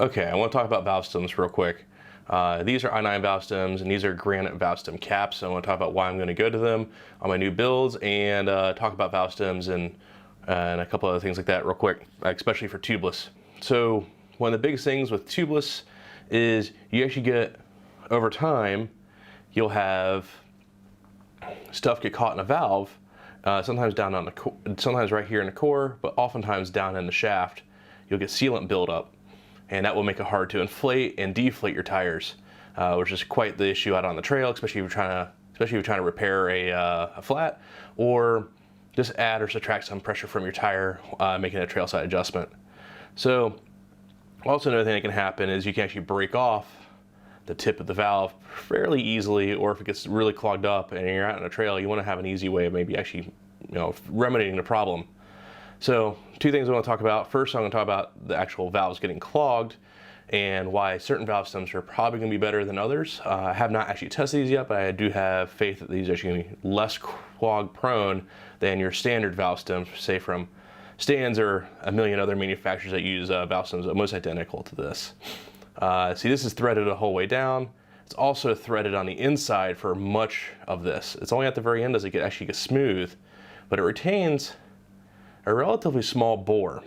Okay, I want to talk about valve stems real quick. These are i9 valve stems, and these are Granite valve stem caps. So I want to talk about why I'm going to go to them on my new builds, and talk about valve stems and a couple other things like that real quick, especially for tubeless. So one of the biggest things with tubeless is you actually get, over time, you'll have stuff get caught in a valve, sometimes down on the sometimes right here in the core, but oftentimes down in the shaft. You'll get sealant buildup, and that will make it hard to inflate and deflate your tires, which is quite the issue out on the trail, especially if you're trying to repair a flat, or just add or subtract some pressure from your tire, making a trail side adjustment. So also another thing that can happen is you can actually break off the tip of the valve fairly easily, or if it gets really clogged up and you're out on a trail, you want to have an easy way of maybe actually, remedying the problem. So two things I want to talk about. First, I'm going to talk about the actual valves getting clogged and why certain valve stems are probably going to be better than others. I have not actually tested these yet, but I do have faith that these are actually going to be less clog prone than your standard valve stems, say from Stan's or a million other manufacturers that use valve stems almost identical to this. See, this is threaded the whole way down. It's also threaded on the inside for much of this. It's only at the very end does it actually get smooth, but it retains a relatively small bore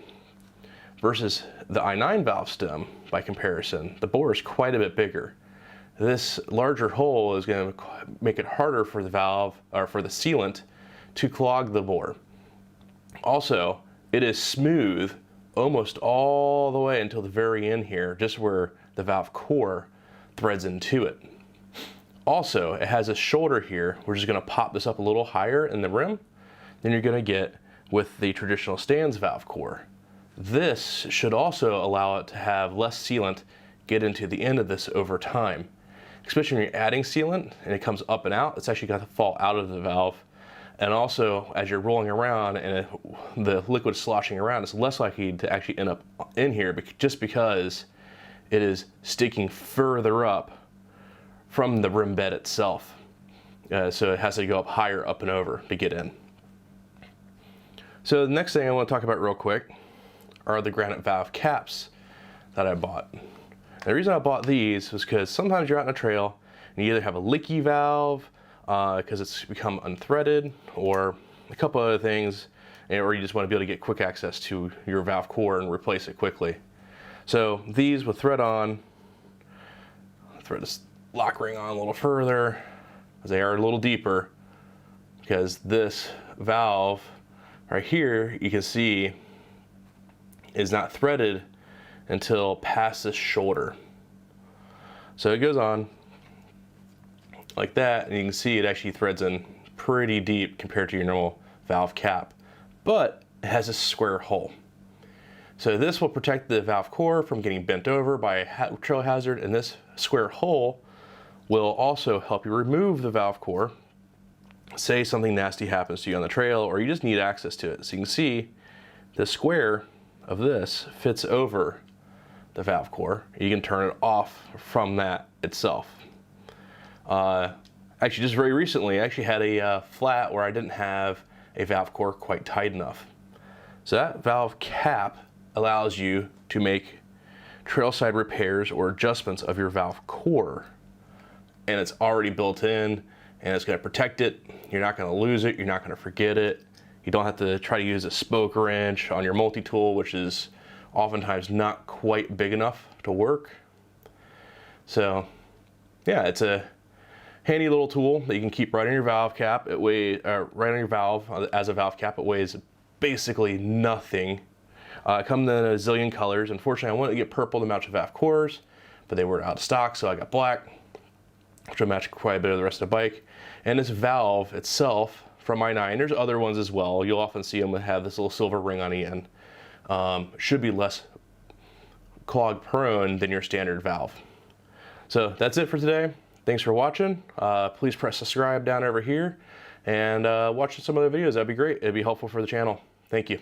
versus the i9 valve stem. By comparison, the bore is quite a bit bigger. This larger hole is going to make it harder for the valve, or for the sealant, to clog the bore. Also, it is smooth almost all the way until the very end here, just where the valve core threads into it. Also, it has a shoulder here, which is going to pop this up a little higher in the rim than you're going to get with the traditional Stan's valve core. This should also allow it to have less sealant get into the end of this over time. Especially when you're adding sealant and it comes up and out, it's actually got to fall out of the valve. And also, as you're rolling around and the liquid sloshing around, it's less likely to actually end up in here just because it is sticking further up from the rim bed itself. So it has to go up higher up and over to get in. So the next thing I want to talk about real quick are the Granite valve caps that I bought. And the reason I bought these was because sometimes you're out on a trail and you either have a leaky valve because it's become unthreaded, or a couple other things, or you just want to be able to get quick access to your valve core and replace it quickly. So these will thread on, thread this lock ring on a little further, as they are a little deeper, because this valve right here, you can see, is not threaded until past this shoulder. So it goes on like that, and you can see it actually threads in pretty deep compared to your normal valve cap, but it has a square hole. So this will protect the valve core from getting bent over by a trail hazard, and this square hole will also help you remove the valve core. Say something nasty happens to you on the trail, or you just need access to it. So you can see the square of this fits over the valve core. You can turn it off from that itself. Actually, just very recently, I actually had a flat where I didn't have a valve core quite tight enough. So that valve cap allows you to make trailside repairs or adjustments of your valve core, and it's already built in, and it's going to protect it. You're not going to lose it. You're not going to forget it. You don't have to try to use a spoke wrench on your multi-tool, which is oftentimes not quite big enough to work. So yeah, it's a handy little tool that you can keep right on your valve cap. It weighs right on your valve as a valve cap. It weighs basically nothing. It comes in a zillion colors. Unfortunately, I wanted to get purple to match the valve cores, but they were out of stock, so I got black, which will match quite a bit of the rest of the bike. And this valve itself from i9, there's other ones as well. You'll often see them have this little silver ring on the end. Should be less clog prone than your standard valve. So that's it for today. Thanks for watching. Please press subscribe down over here and watch some other videos. That'd be great. It'd be helpful for the channel. Thank you.